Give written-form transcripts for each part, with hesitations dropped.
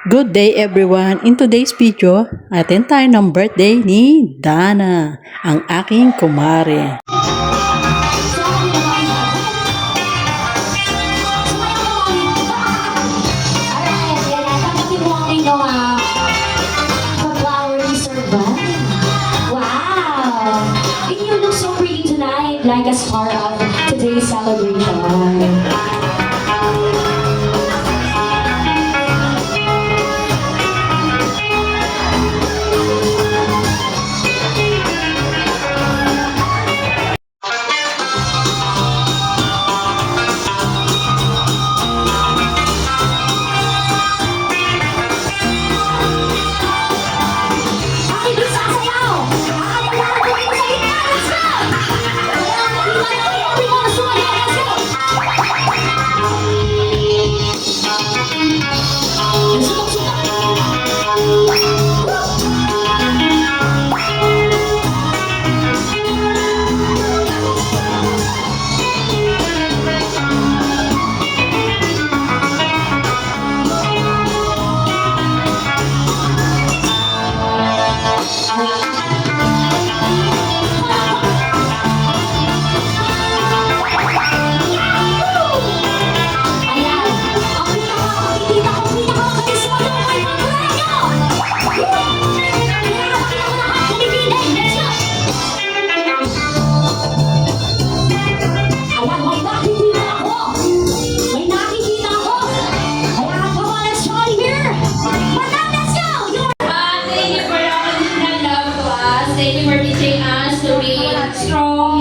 Good day everyone! In today's video, attend tayo ng birthday ni Dana, ang aking kumare. Like as part of today's celebration.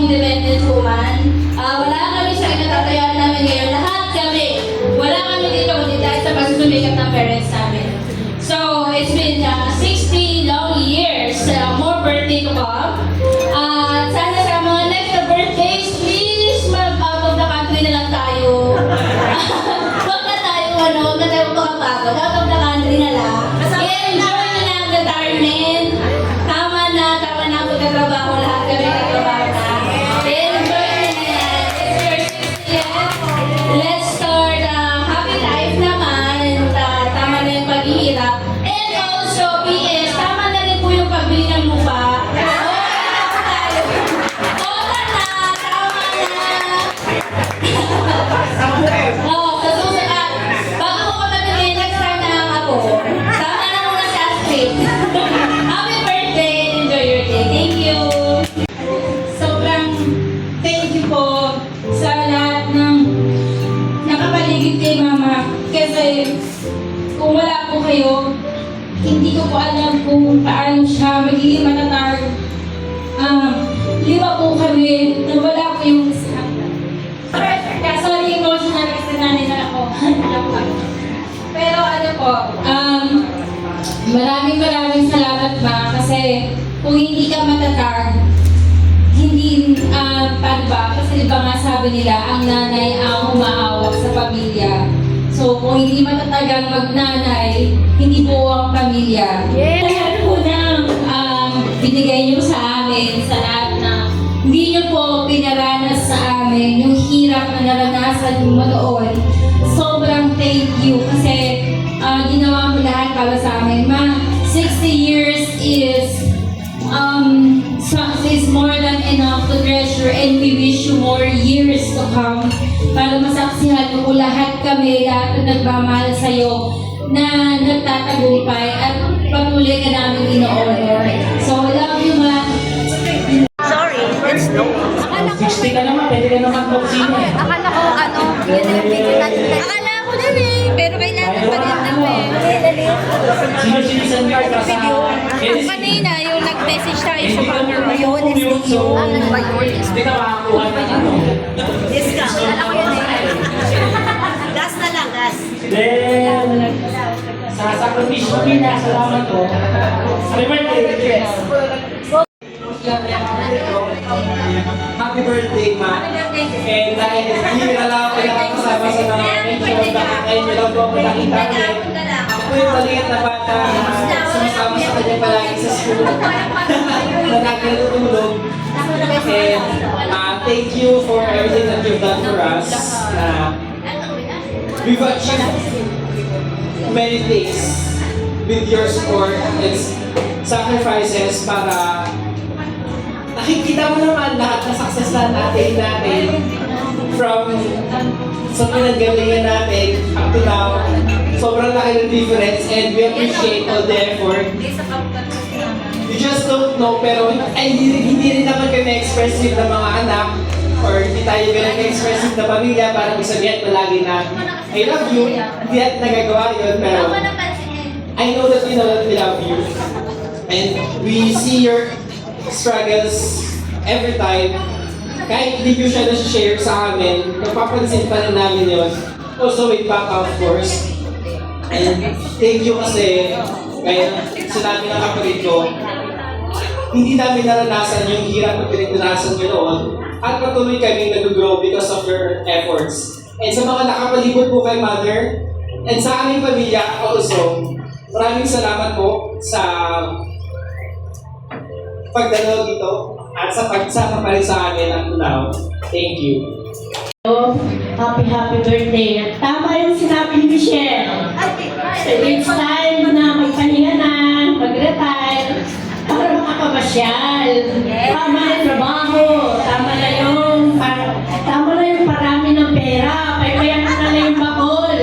Independent woman. Wala kami sa inatatayaan namin ngayon. Lahat kami. Wala kami dito kundi dahil sa pagsusumikat ng parents namin. So, it's been 60 long years. More birthday to come. At sana sa mga next na birthdays, please mag-out of the country na lang tayo. Huwag na tayo makapagod. Out of the country na lang. Enjoy na lang ang retirement. Tama na ang pagkatrabaho. Lahat kami nagtrabaho na. Let's start happy life naman. Tama na yung paghihirap. And also, PS, tama na rin po yung pagbili ng lupa. Tama na. Sa susunod. Bago ko patagalin, next time na lang ako. Tama na muna sa street. Happy birthday and enjoy your day. Thank you. Sobrang thank you po sa lahat ng nakapaligid kay Mama. Kasi kung wala po kayo, hindi ko po alam kung paano siya magiging matatag. 5 po kami, nawala po yung isa. Kaya sorry, emotional kasi nanay na ako. Pero ano po, maraming salamat Ma kasi kung hindi ka matatag, hindi, paano ba? Kasi diba nga sabi nila, ang nanay ang humahawak sa pamilya. So, kung hindi matatag ang magnanay, hindi po ang pamilya. Lahat po ng binigay niyo sa amin, sa lahat na hindi niyo po pinaranas sa amin, yung hirap na naranasan mo noon. Sobrang thank you kasi ginawa mo lahat para sa amin. Ma, 60 years is more than enough to treasure, and we wish you more years to come para masaksihan mo lahat kami, lahat na nagmamahal sa'yo na nagtatagumpay at patuloy ka namin ino-honor. So, love you, Ma. Sorry, it's no. 60 ka naman, pwede ka naman boxing eh. Akala ko yun ang video natin. Akala ko din eh, pero kailangan pa rin namin. Sino sinisan ka sa Kanina, yung nag-message tayo sa pamilya yun, so, ano ba yun? hindi ka makakuha ng ano. Discount. Akala ko yun eh. Gas na lang, gas. Then, sa sakripisyo nila, salamat ko. Happy birthday! Happy birthday, Ma. And dahil hindi na lang ako nakakasama sa mga mention, nakakain niyo lang po ako nakita niyo. Ako po yung maliit na bata na sumasama sa kanya palagi sa school. Na nagkatutulog. And thank you for everything that you've done for us. We've achieved many things with your support and sacrifices para nakikita mo naman lahat na success natin from sa pinanggalingan natin up to now. Sobrang laki ng difference and we appreciate all the effort. You just don't know, pero hindi rin naman kami expressive na mga anak or hindi tayo ganun expressive na pamilya para sabihin palagi na I love you. Hindi natin nagagawa yun, pero I know that we love you. And we see your struggles every time. Kahit hindi nyo siya na-share sa amin, napapansin pa rin namin yun. Also with Papa, of course. And thank you kasi, kaya sinabi ng kapatid ko, hindi namin naranasan yung hirap na pinagdanasan nyo noon at patuloy kami nag-grow because of your efforts. And sa mga nakapalibot po kay Mother, and sa aming pamilya also, maraming salamat po sa pagdalaw dito at sa pagsama pa rin sa amin ang now. Thank you. Happy birthday. At tama yung sinabi ni Michelle. It's time na magpahinga na, mag-retire, para makapamasyal. Tama yung trabaho, tama na yung parami ng pera, payaman na yung bakol.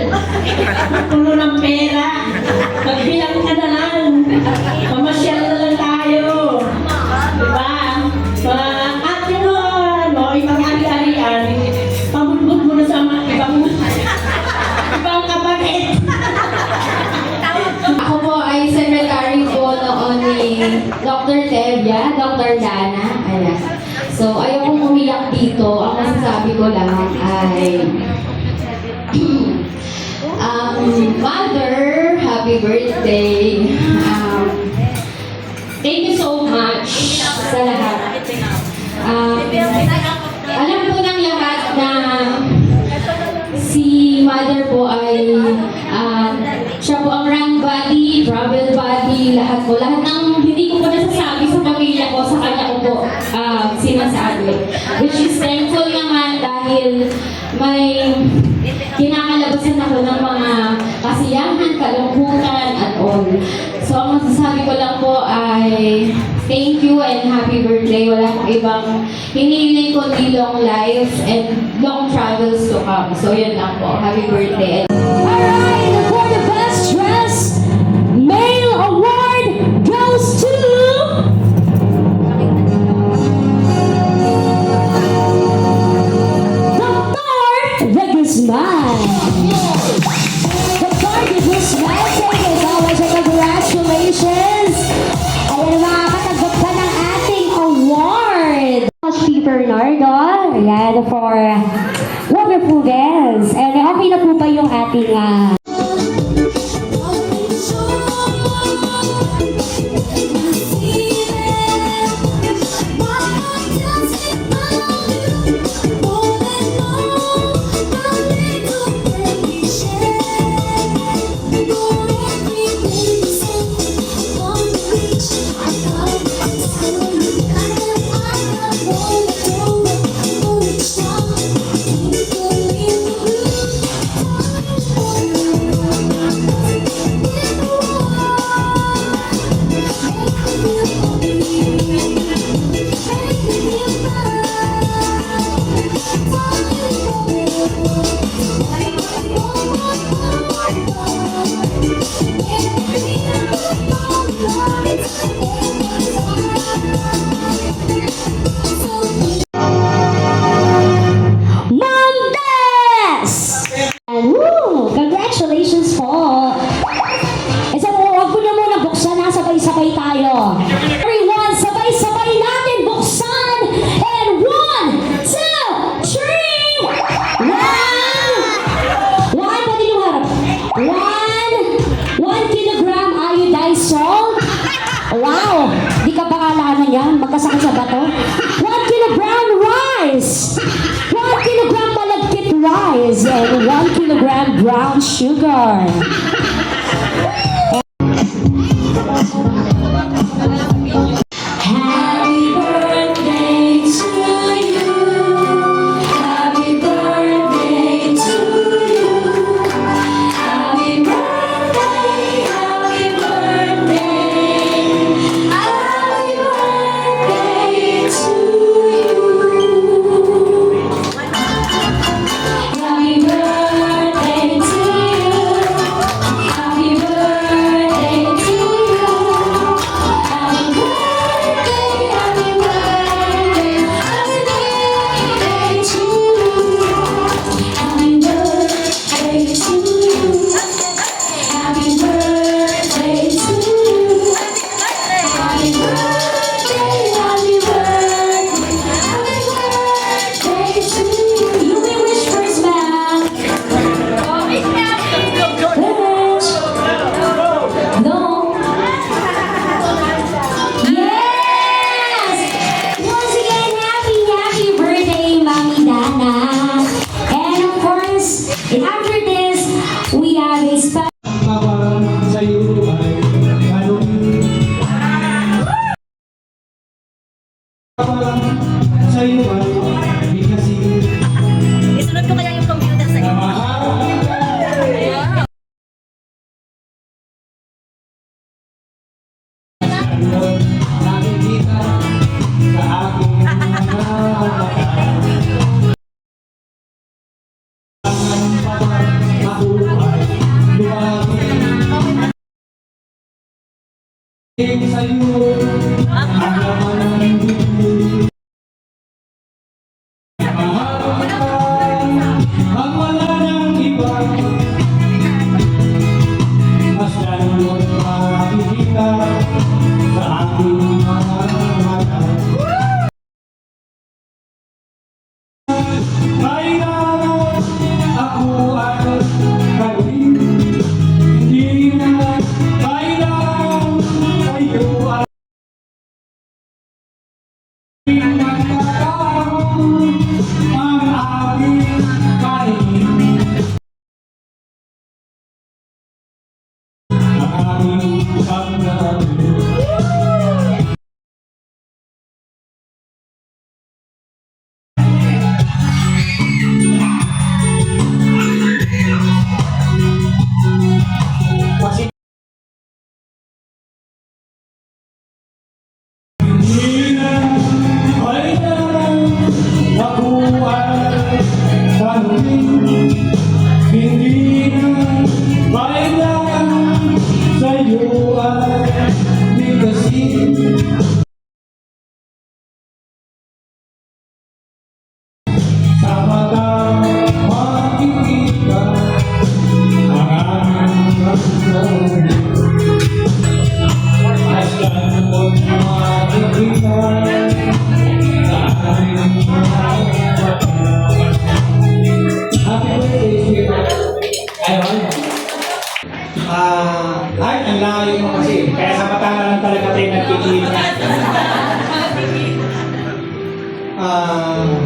Puno ng pera, magbilang ka na lang, mamasyal na lang tayo. Diba? At yun, ibang ari-arian, pamutbut mo na sa mga ibang kapatid. Ako po ay secretary po noon ni Dr. Tevya, Dr. Dana. Ayan. So, ayokong umiyak dito. Ang masasabi ko lang ay Mother, happy birthday. Thank you so much sa lahat. Alam po ng lahat na si Mother po ay siya po ang run buddy, travel buddy, lahat ng hindi ko po nasasabi sa pamilya ko, sa kanya ko po sinasabi. Which is thankful naman dahil may kinakalabasan ako ng mga kasiyahan, kalungkutan at all. So ang masasabi ko lang po ay thank you and happy birthday. Wala akong ibang hinihiling kundi long life and long travels to come. So yun lang po. Happy birthday. Alright, for the best dress, male award goes to Dr. De Guzman. Dr. De Guzman, thank you so much and congratulations. Ayan, makakatanggap ka ng ating award. P. Bernardo, ayan, for wonderful dance. And okay na po ba yung ating congratulations po. Isang huwag po niyo muna buksan na, sabay-sabay tayo. Everyone, sabay-sabay natin buksan. And 1, 2, 3. One, pwede nyo harap. 1 kilogram iodized salt. Wow, di ka bakalanan yan. Magkasakit sa bato. 1 kilogram rice. 1 kilogram malagkit rice. And 1 kilogram brown sugar. Happy birthday to you. Happy birthday to you. Happy birthday. Sa'yo, ang laman ng mundo. Mahal ka, ang wala ng iba. Basta mo't makikita sa aking mga mata. Kailangan ako ay gawin. Hindi na kailangan sa'yo ay magkakaroon ang aking kainin. Ang aming pagdamit. Kasi hindi na kailangan ako ay tanungin. Hindi na kailangan sa'yo ay bigkasin. Sa mata makikita ang aming pagdamit. Basta mo't makikita sa aming mga mata. Happy birthday, sweetheart. Ayun. Ay, ang layo mo kasi. Kaya sa mata na lang talaga tayo nagkikinig.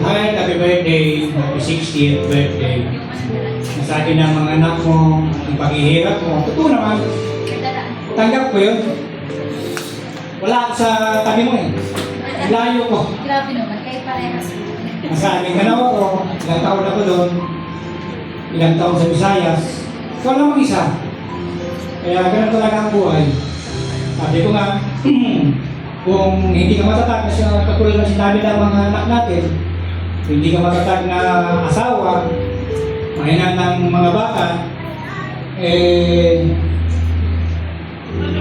Hi, happy birthday. Happy 60th birthday. Nasabi ng mga anak mo, ang paghihirap mo. Totoo naman. Tanggap ko yun. Wala ako sa tabi mo eh. Ang layo ko. Grabe naman, kayo parehas. Nasa aming ganawa ko, ilang taon ako doon, ilang taon sa Visayas, ikaw lang mag-isa. Kaya ganun talaga ang buhay. Sabi ko nga, kung hindi ka matatag na siya, katulad na sinabi ng mga anak natin, hindi ka matatag na asawa, mahina ng mga bata,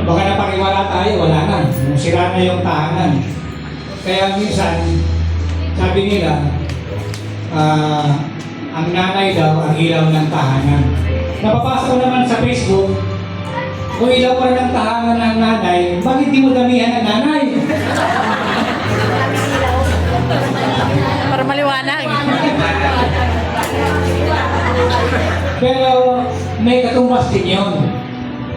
baka napakiwala tayo, wala na. Sira na yung tahanan. Kaya minsan, sabi nila, ang nanay daw ang ilaw ng tahanan. Napapasa ko naman sa Facebook, kung ilaw pa rin ang tahanan ng nanay, bakit di mo damihan ang nanay? Para maliwanag. Pero may katumbas din yun.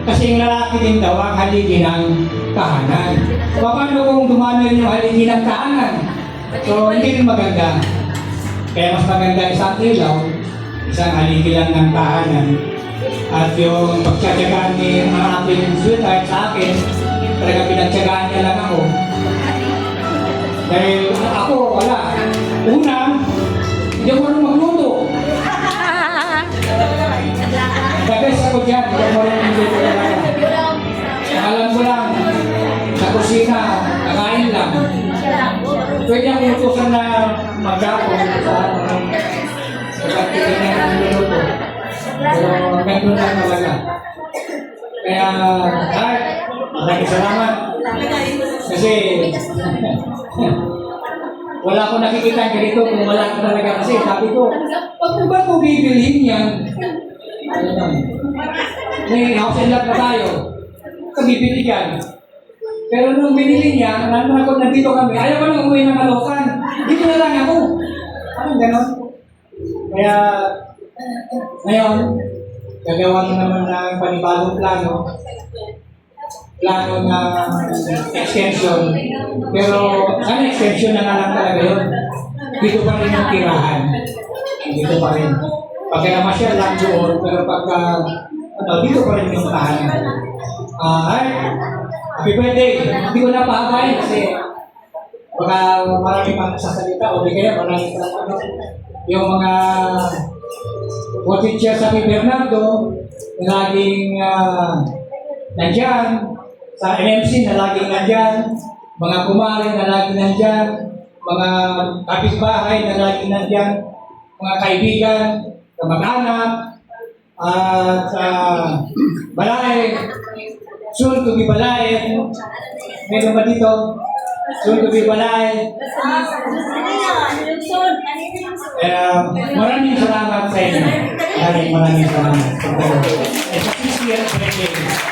Kasi yung lalaki din daw ang haligi ng tahanan. Paano kung dumami yung haligi ng tahanan? So, hindi rin maganda. Kaya mas maganda isang ilaw, isang haligi lang ng tahanan. At yung pagtsatsagaan ni mga aking sweetheart sa akin, talaga pinagtsagaan niya lang ako. Dahil ako, wala. Una, hindi ako marunong magluto. Dabes ako dyan, hindi ako marunong magluto talaga. Alam ko lang, sa kusina, kakain lang. Pwede ang utusan na mag-apon sa pagtitin niya ng minuto. Pero ganun lang talaga. Kaya, maraming salamat. Kasi, wala akong nakikita ganito kung wala ko talaga. Kasi sabi ko, pag ba ko bibilhin yan? May house and lot na tayo. Kabibili yan. Pero nung binili niya, nandito kami, ayaw ko nang umuwi ng Caloocan. Dito na lang ako. Anong ganon? Kaya, ngayon, gagawa ko naman ng panibagong plano. Plano na extension. Pero, sana extension na nga lang talaga yun. Dito pa rin yung tirahan. Dito pa rin. Pagka naman siya lang doon, pero pagka, dito pa rin yung tahanan. Happy birthday! Hindi ko na pahabayin kasi baka marami pang sasalita o di kaya marami pang yung mga co-teacher sa Bernardo na laging nandyan, sa NMC na laging nandyan, mga kumare na laging nandyan, mga kapitbahay na laging nandyan, mga kaibigan, kamag-anak, at balay. soon to be balay. Meron ba dito? Soon to be balay. Maraming salamat sa inyo. Maraming salamat. At sa 6 years birthday.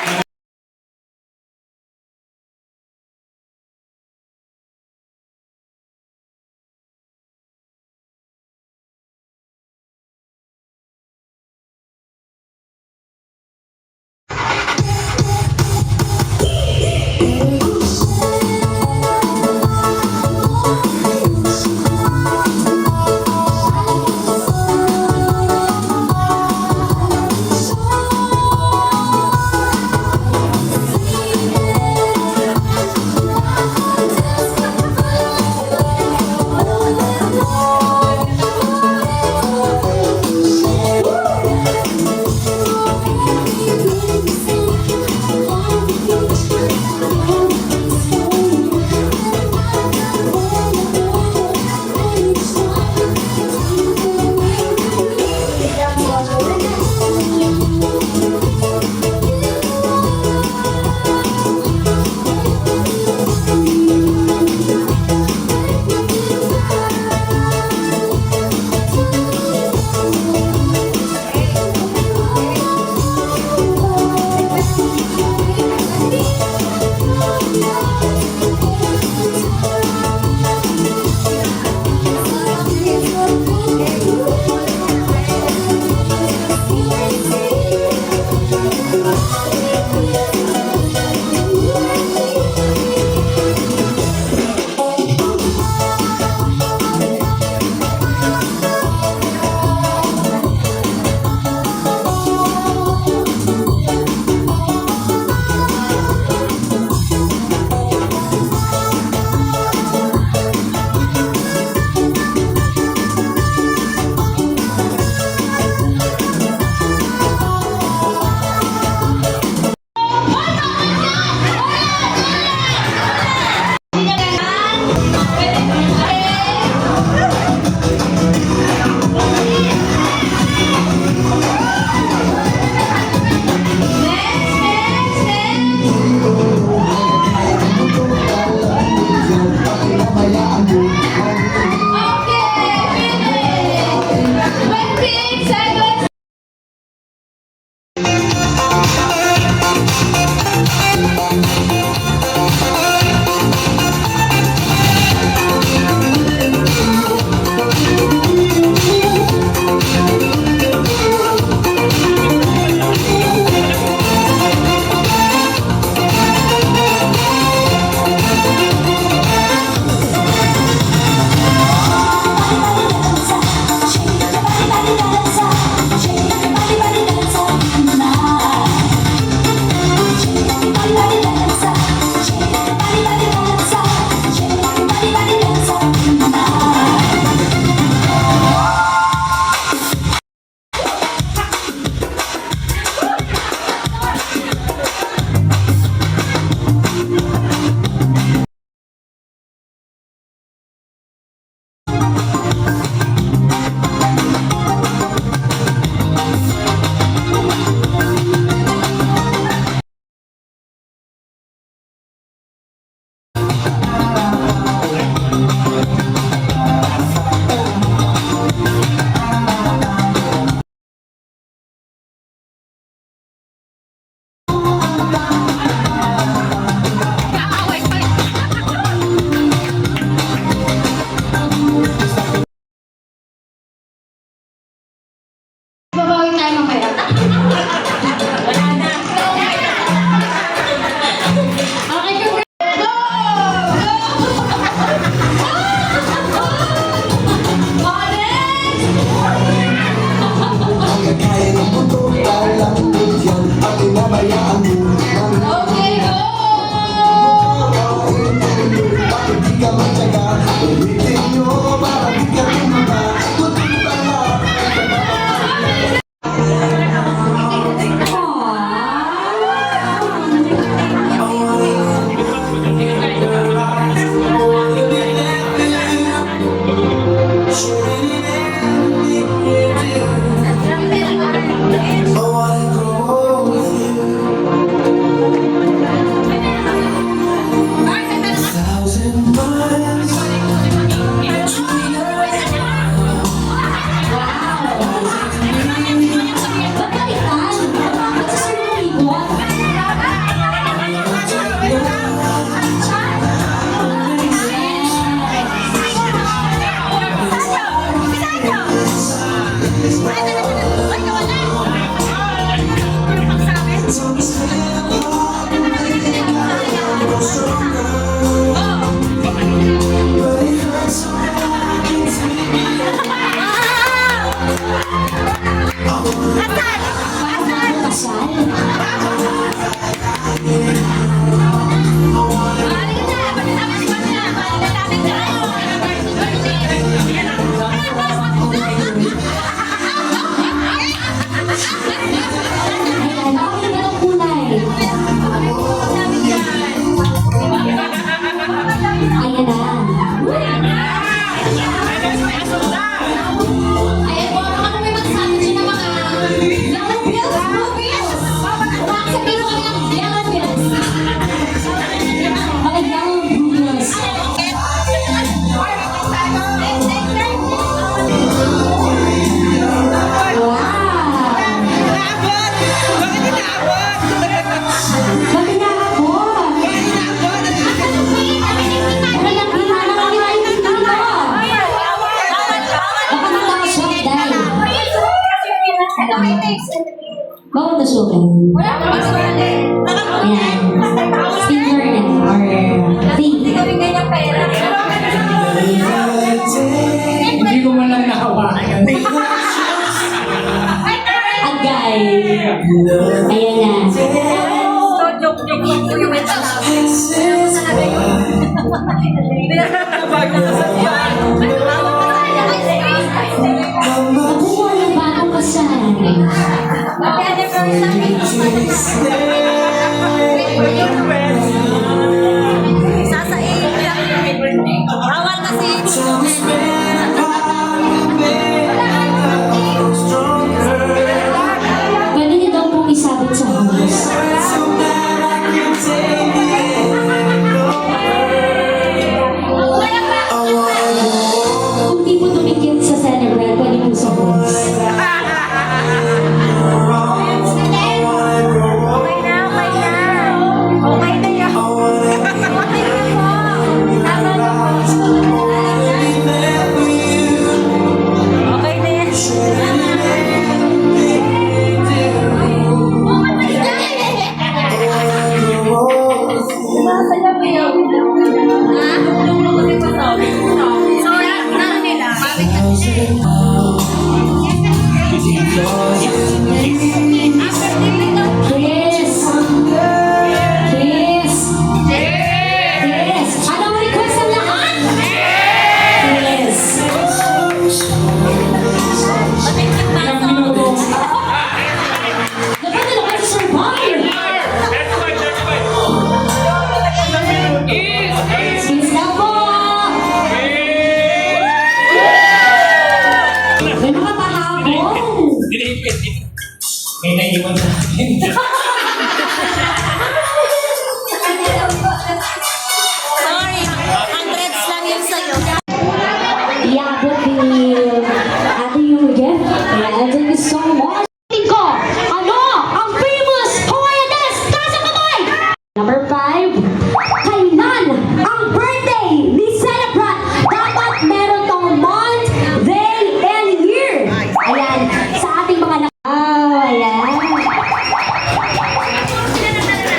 Ayan, bakit ba itong kulay? Ayan na. Ayan po, ano may magsasabi siya ng mga yellow pills, blue pills? Sabihin mo kami ng yellow pills. Mga yellow blues. Wow! Bakit naabot? Walang pinala kami na yung dito. Baka makakaswap dahil. Bawal na sugan. Ayan. Finger na. Or thing. Hindi ko man lang nahawakan. Agay. Ayan na. Nakuha ng bagong kasal. Bawal kasi. Pwede niyo daw pong isabit sa hangos. Kung di po tumikit sa celebrant, pwede po sa hangos. Chris! Chris! Chris! Anong request ang lahat? Chris! Dapat na naman sa survive! Chris na po! May mga pahabol! May naiwan sa akin. Sorry, hundreds lang yun sa'yo. Iabot ni Ate Yugen. Kaya thank you so much. Ko, ano ang famous Hawaiian dance? Taas ang kamay! Number 5, kailan ang birthday ni celebrant? Dapat meron tong month, day, and year. Ayan, sa ating mga ayan.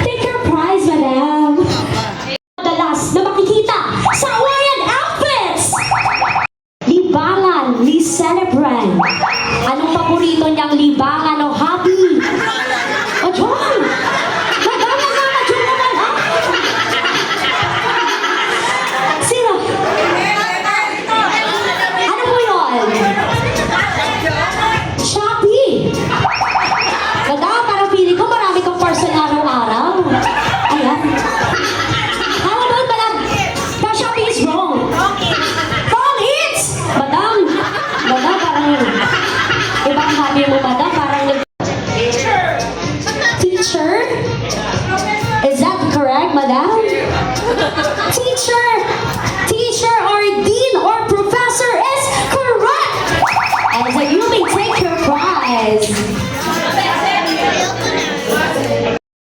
Take your prize, madam. Madalas na makikita sa Hawaiian outfits. Libangan ni celebrant. Anong paborito niyang libangan o hobby? O John! Libangan na! John naman, ha? Sino? Ano po yun? Shopee! Madam, parang feeling ko marami kang parcel araw-araw. Ayan. How about, madam? The Shopee is wrong. Wrong hits! Madam, parang ibang hobby mo, madam. Parang teacher? Is that correct, madam? Teacher or dean or professor is correct! And so you may take your prize.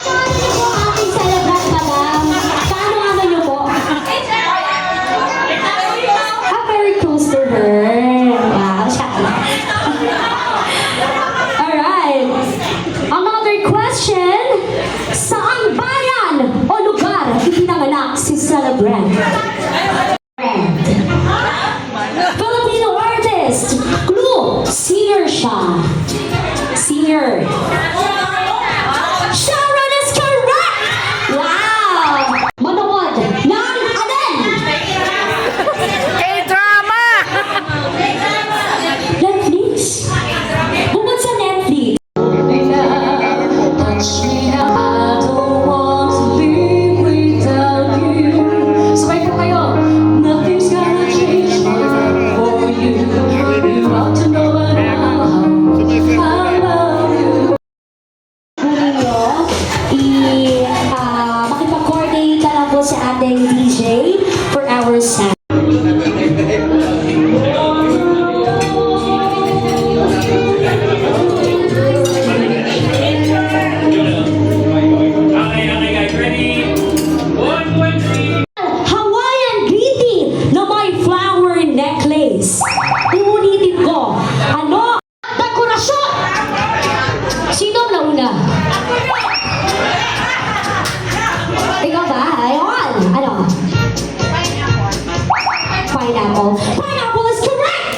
Ating celebrant, madam. Kaano ano niyo po? I'm very close to her. Wow, siya. Brand. Filipino artist, Clue, singer siya. Singer. Sharon is correct! Wow! Manood ng Aden! Netflix? Bukod sa Netflix. Sabay po kayo. Nothing's gonna change for you. You ought to know it now. I love you. Makipag-coordinate na lang po sa ating DJ for our sound. Okay, guys, ready? 1, 2, 3. Hawaiian greeting na may flower necklace. Uulitin ko. Ano? Dekorasyon! Sino ang nauna? Ikaw ba? Ayun! Ano? Pineapple. Pineapple is correct!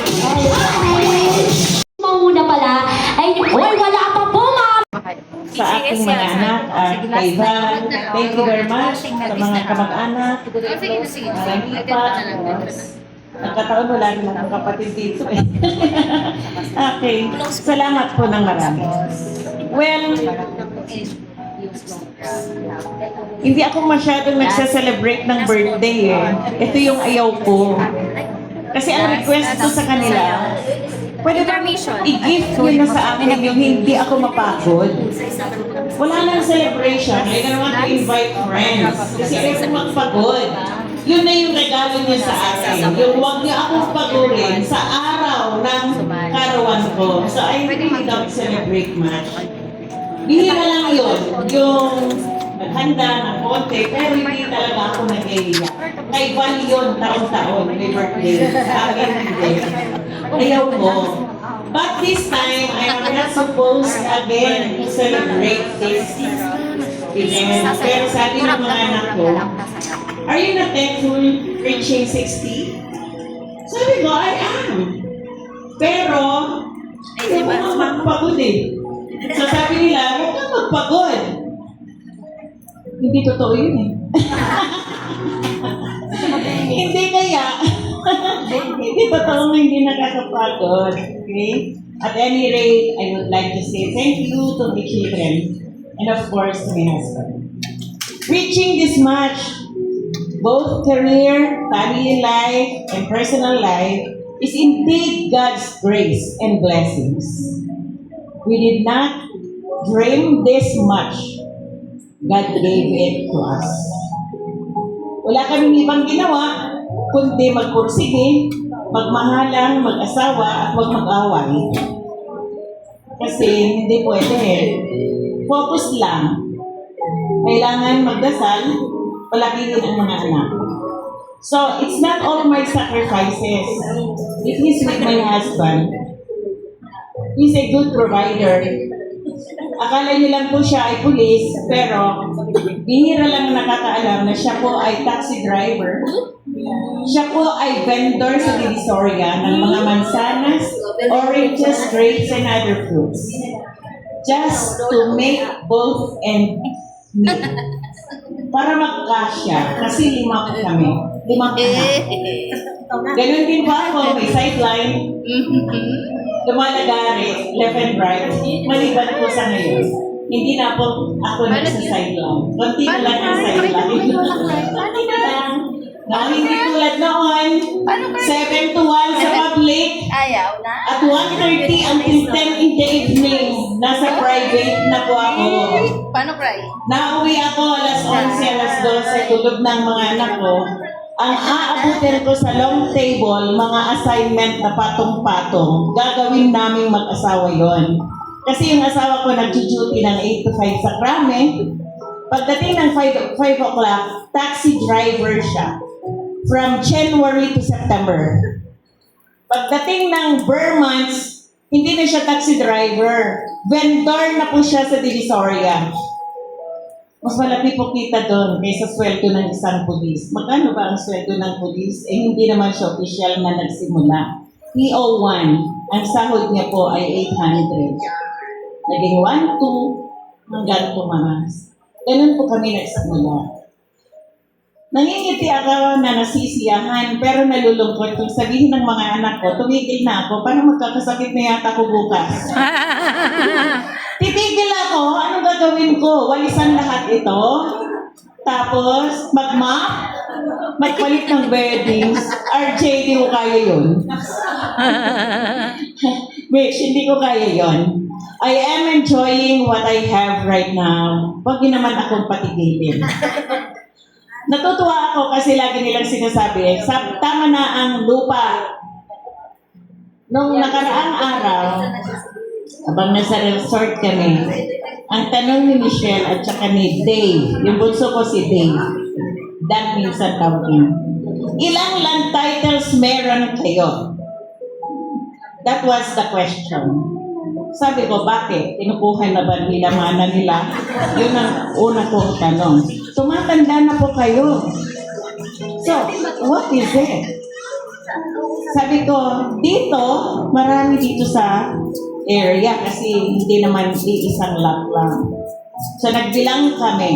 Mauna pala ay, oy, wala pa po, ma'am! Sa aking mga anak at kay Van, thank you very much sa mga kamag-anak. Marami pa. Nagkataon wala rin akong kapatid dito eh. Okay. Salamat po ng marami. Well, hindi ako masyadong nagsa-celebrate ng birthday eh. Ito yung ayaw ko. Kasi ang request ko sa kanila, pwede ba i-gift nyo na sa akin yung hindi ako mapagod? Wala nang celebration. I don't want to invite friends. Kasi ayaw ko magpagod. Yun na yung regalo niya sa akin. Yung huwag niya akong pagurin sa araw ng karawan ko. So I really don't celebrate much. Bihira lang yun. Yung naghanda ng konti, pero hindi talaga ako nag-iiyak. Kay Val yun, taon-taon, may birthday. Sa akin hindi. Ayaw ko. But this time, I am not supposed again to celebrate this event. Pero sabi ng mga anak ko, are you not thankful reaching 60? Sabi ko, I am. Pero, ayaw ko magpagod eh. So sabi nila, huwag kang magpagod. Hindi totoo yun eh. Hindi kaya. Hindi totoo na hindi nakakapagod. Okay? At any rate, I would like to say thank you to my children and of course to my husband. Reaching this much, both career, family life, and personal life is indeed God's grace and blessings. We did not dream this much. God gave it to us. Wala kaming ibang ginawa, kundi magpursige, magmahalang, mag-asawa, at huwag mag-away. Kasi hindi pwede eh. Focus lang. Kailangan magdasal, palagingin ang mga anak. So, it's not all my sacrifices. It is with my husband. He's a good provider. Akala niyo lang po siya ay pulis, pero bihira lang nakakaalam na siya po ay taxi driver. Siya po ay vendor sa Divisoria ng mga mansanas, oranges, grapes, and other fruits. Just to make both and meet. Para magkasya, kasi 5 po kami. 5 anak. Ganun din pa ako, may sideline. Lumalagari, left and right, maliban po sa ngayon. Hindi na po ako nagsa-sideline. Konti na lang ang sideline. Konti na lang. Hindi tulad noon, 7 to 1 sa public, at 1:30 until 10 in the evening, nasa private na po ako. Paano cry? Nauwi ako alas 11, alas 12, tulog ng mga anak ko. Ang aabutin ko sa long table, mga assignment na patong-patong, gagawin naming mag-asawa yon. Kasi yung asawa ko nag-duty ng 8 to 5 sa Krame. Pagdating ng 5 o'clock, taxi driver siya. From January to September. Pagdating ng Burr months, hindi na siya taxi driver. Vendor na po siya sa Divisoria. Mas malaki po kita doon kaysa sweldo ng isang pulis. Magkano ba ang sweldo ng pulis? Eh, hindi naman siya official na nagsimula. PO1, ang sahod niya po ay 800. Naging 1, 2, hanggang tumaas. Ganun po kami nagsimula. Nangingiti ako na nasisiyahan, pero nalulungkot kung sabihin ng mga anak ko, tumigil na ako, paano magkakasakit na yata ko bukas? Titigil ako, anong gagawin ko? Walisan lahat ito? Tapos, mag-map? Magpalit ng beddings? RJ, di ko kaya yun. Which, hindi ko kaya yun. I am enjoying what I have right now. Huwag niyo naman akong patigilin. Natutuwa ako kasi lagi nilang sinasabi, tama na ang lupa. Nung nakaraang araw, habang nasa resort kami, ang tanong ni Michelle at saka ni Dave, yung bunso ko si Dave, Dan minsan tawag niya, ilang land titles meron kayo? That was the question. Sabi ko, bakit? Tinukuhan na ba nila mana nila? Yun ang una kong tanong. Tumatanda na po kayo. So, what is it? Sabi ko, dito, marami dito sa area kasi hindi naman isang lot lang. So, nagbilang kami.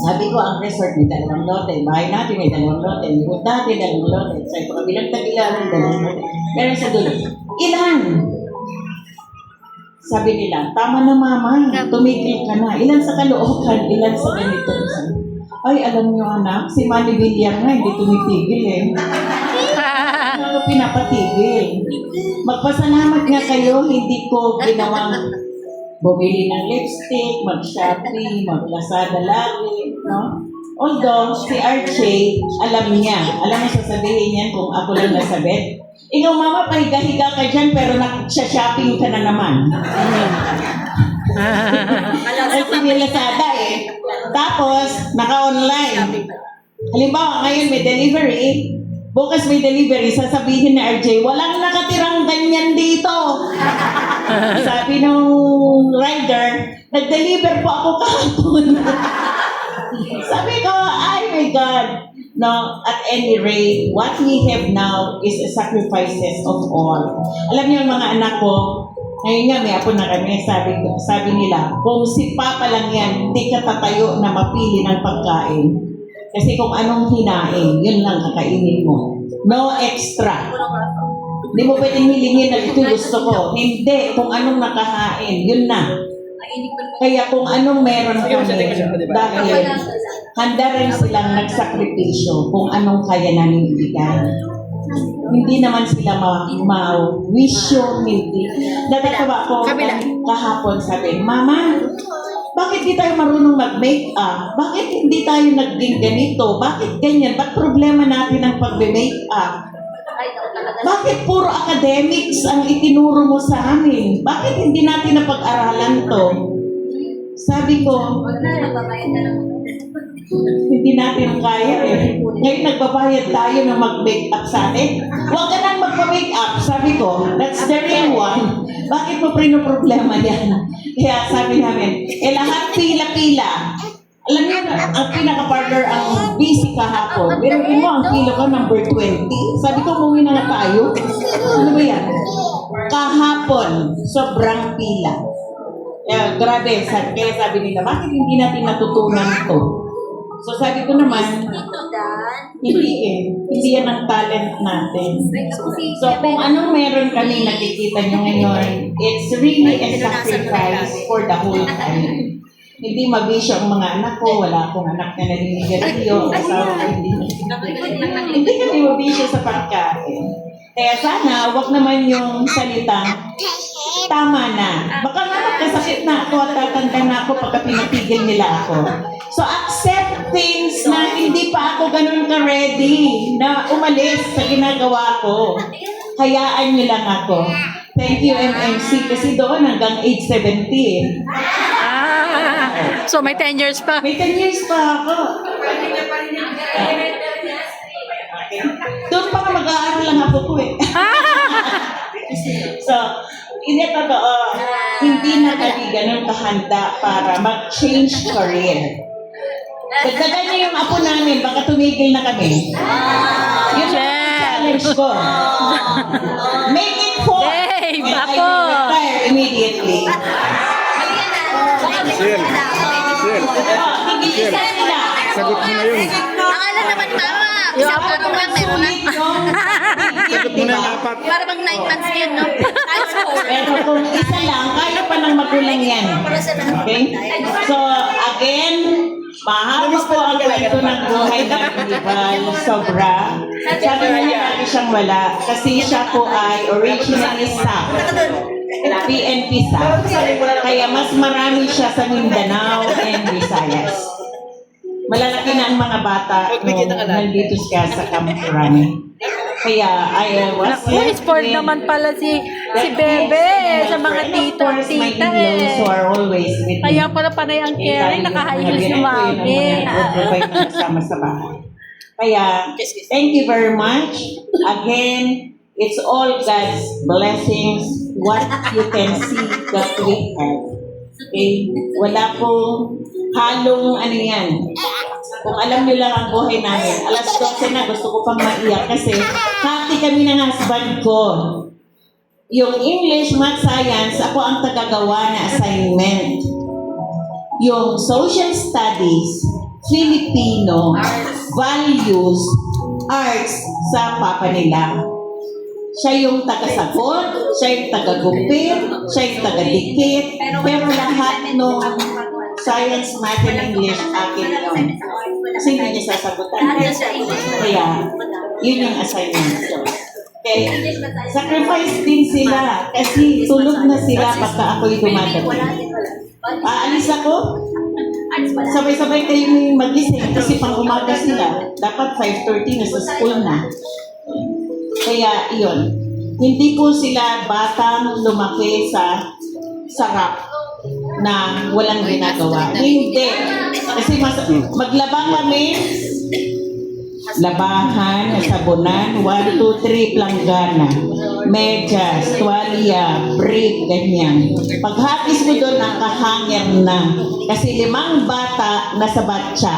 Sabi ko, ang resort may 2 lote. Bahay natin may 2 lote. Likod natin, 2 lote. Sabi ko, bilang tagilan, 2 lote. Pero sa dulo, ilan? Sabi nila, tama na mama, tumigil ka na. Ilan sa Caloocan, ilan sa ganito. Ay, alam niyo anak, si Manny Villar nga, hindi tumitigil eh. Ano pinapatigil? Magpasalamat nga kayo, hindi ko ginawang bumili ng lipstick, mag-Shopee, mag-Lazada lagi, no? Although, si RJ, alam niya. Alam mo sasabihin niya kung ako lang nasabit. Ikaw mama, pahiga-higa ka dyan, pero shopping ka na naman. Kasi nilasada eh. Tapos, naka-online. Halimbawa, ngayon may delivery, bukas may delivery, sasabihin na RJ, walang nakatirang ganyan dito. Sabi nung rider, nag-deliver po ako kahapon. Sabi ko, ay my God. No, at any rate, what we have now is the sacrifices of all. Alam niyo ang mga anak ko, ngayon nga may apo na kami, sabi nila, kung si Papa lang yan, hindi ka tatayo na mapili ng pagkain. Kasi kung anong hinain, yun lang kakainin mo. No extra. Hindi mo pwedeng hilingin na ito gusto ko. Hindi, kung anong nakahain, yun na. Kaya kung anong meron kami, dahil handa rin silang nagsakripisyo kung anong kaya namin ibigay. Hindi naman sila ma-wisyo, hindi. Natatawa ko kahapon, sabi, Mama, bakit di tayo marunong mag-make-up? Bakit hindi tayo naging ganito? Bakit ganyan? Ba't problema natin ang pag-make-up? Bakit puro academics ang itinuro mo sa amin? Bakit hindi natin napag-aralan to? Sabi ko, hindi natin kaya eh. Ngayon nagbabayad tayo na mag-make up sa atin. Huwag ka nang magpa-make up. Sabi ko, that's the real one. Bakit mo problema yan? Kaya sabi namin, lahat pila-pila. Alam niyo, ang pinaka-partner ang busy kahapon. Pero mo, ang kilo ka number 20. Sabi ko, umuwi na nga tayo. Ano ba yan? Kahapon, sobrang pila. Grabe, kaya sabi nila, bakit hindi natin natutunan ito? So sabi ko naman, hindi eh. Hindi yan ang talent natin. So kung anong meron kami nakikita nyo ngayon, it's really a sacrifice for the whole time. Hindi mabisyo ang mga anak ko, wala akong anak na naninigarilyo, asawa ko hindi kami mabisyo sa pagkain. Kaya sana, wag naman yung salitang, tama na. Baka nga magkasakit na ako at tatanda na ako pagka pinapigil nila ako. So accept things na hindi pa ako ganun ka-ready na umalis sa ginagawa ko. Hayaan niyo lang ako. Thank you, MMC, kasi doon hanggang age 70. So may 10 years pa. May 10 years pa ako. Doon pa nga mag-aaral lang ako po eh. So, hindi totoo. hindi na kami ganun kahanda para mag-change career. Dagdagan niyo yung apo namin, baka tumigil na kami. Yun ang challenge ko. Make it 4. Hey, and I bako. will retire immediately. Tigil isa sila. Sagot mo na yun. Akala naman mama, isang araw lang meron na. Sagot mo na yung apat. Para bang 9 months yun, no? Times 4. Pero kung isa lang, kaya pa ng magulang yan. Okay? So, again, mahaba po ang kwento ng buhay ng Ibal. Sobra. Sabi niya lagi siyang wala kasi siya po ay originally SAP. PNP SAP. Kaya mas marami siya sa Mindanao and Visayas. Malalaki na ang mga bata nung nandito siya sa Kampuran. Kaya I was Naku, sport naman pala si Bebe sa mga tito at tita who eh. are always with me. Kaya pala panay ang caring, naka-high heels si Mami. Kasama sa bahay. Kaya, thank you very much. Again, it's all God's blessings. What you can see that we have. Okay? Wala pong halong ano yan. Kung alam nyo lang ang buhay namin, alas 12 na, gusto ko pang maiyak kasi happy kami ng husband ko. Yung English, Math, Science, ako ang tagagawa na assignment. Yung Social Studies, Filipino, Values, Arts sa papa nila. Siya yung taga-sagot, siya yung taga-gupit, siya yung taga-dikit, pero lahat nung Science, Math, and English, akin yun. Kasi hindi niya sasagutan. Kaya, yun yung assignment ko. Okay? Sacrifice din sila kasi tulog na sila pagka ako'y dumadating. Aalis ako, sabay-sabay kayo magising kasi pang umaga sila. Dapat 5:30 na sa school na. Kaya, iyon. Hindi po sila batang lumaki sa sarap na walang ginagawa. Hindi. Kasi maglaba kami, labahan, sabunan, 1, 2, 3, planggana, medyas, tuwalya, brief, ganyan. Paghapis mo doon, nakahanger na. Kasi 5 bata nasa batya,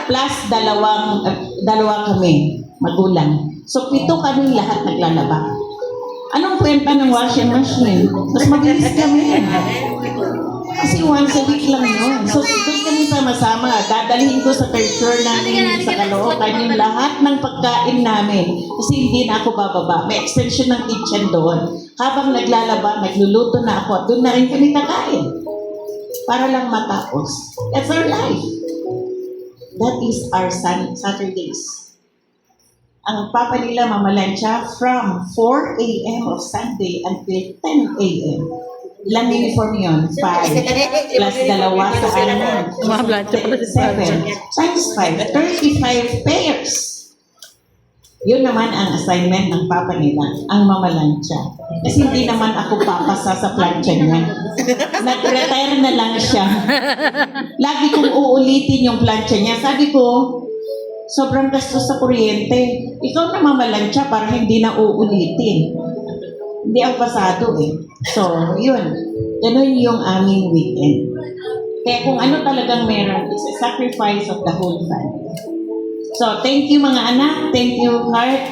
plus dalawa kami, magulang. So, 7 kami lahat naglalaba. Anong kwenta ng washing machine? Mas mabilis kami. Kasi once a week lang yun. So, doon kami sama-sama. Dadalhin ko sa third floor namin sa Caloocan yung lahat ng pagkain namin. Kasi hindi na ako bababa. May extension ng kitchen doon. Habang naglalaba, nagluluto na ako. Doon na rin kami kakain. Para lang matapos. That's our life. That is our Saturdays. Ang papa nila mamalansya from 4 a.m. of Sunday until 10 a.m. Ilang uniform yun? 5. Plus 2 sa ano. Mamalansya pala si 7 times 5. 35 pairs. Yun naman ang assignment ng papa nila, ang mamalansya. Kasi hindi naman ako papasa sa plancha niya. Nag-retire na lang siya. Lagi kong uulitin yung plancha niya. Sabi ko, sobrang gastos sa kuryente. Ikaw na mamalansya para hindi na uulitin. Hindi ako pasado eh. So, yun. Ganun yung aming weekend. Kaya kung ano talagang meron, it's a sacrifice of the whole family. So, thank you mga anak. Thank you, heart.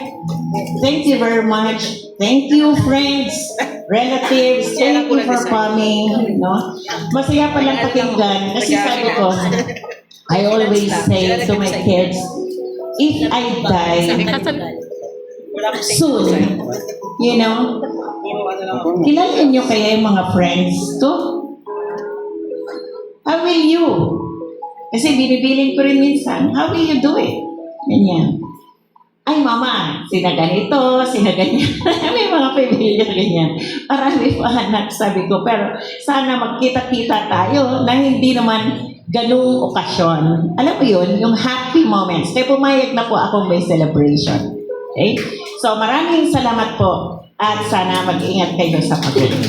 Thank you very much. Thank you, friends, relatives. Thank you for coming. No? Masaya palang pakinggan. Kasi sabi ko, I always say to my kids, if I die soon, you know, kilala niyo kaya yung mga friends ko? How will you? Kasi binibiling ko rin minsan, how will you do it? Ganyan. Ay, mama, sina ganito, sina ganyan. May mga pamilya ganyan. Marami pa anak, sabi ko. Pero sana magkita-kita tayo na hindi naman ganung okasyon. Alam mo yun, yung happy moments. Kaya pumayag na po akong may celebration. Okay? So, maraming salamat po at sana mag-ingat kayo sa pag-ibig.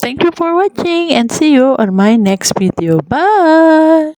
Thank you for watching and see you on my next video. Bye!